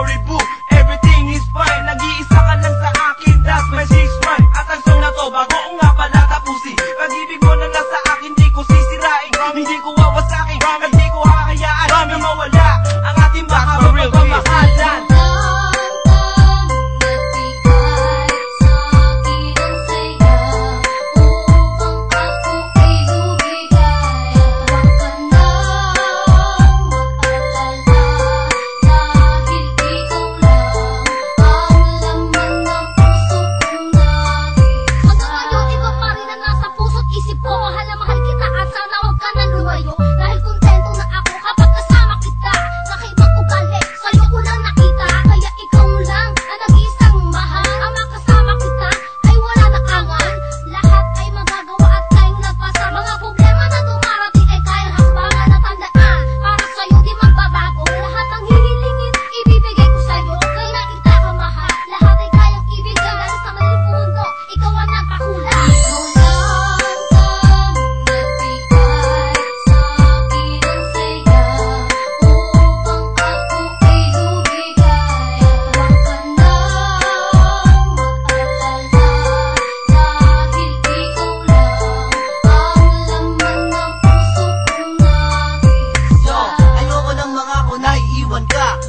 worry boo, everything is fine. Nag-iisa ka lang sa akin, that's my 6'1". At ang song na to, bago ko nga pala tapusin, pag-ibig mo na nasa akin, di ko sisirain, hindi ko wawasakin, at di ko hahayaan na mawala ang ating baka mapagmamahalan.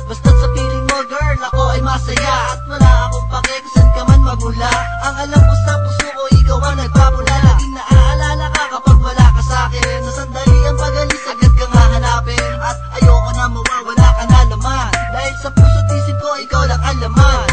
Basta't sa piling mo girl, ako ay masaya. At wala akong pake kung saan ka man magmula. Ang alam ko sa puso ko, ikaw ang nagpapula. Laging naaalala ka kapag wala ka sa'kin. Sa sandali ang pag-alis, agad ka nga hanapin. At ayoko na mawawala ka na naman, dahil sa puso't isip ko, ikaw lang ang laman.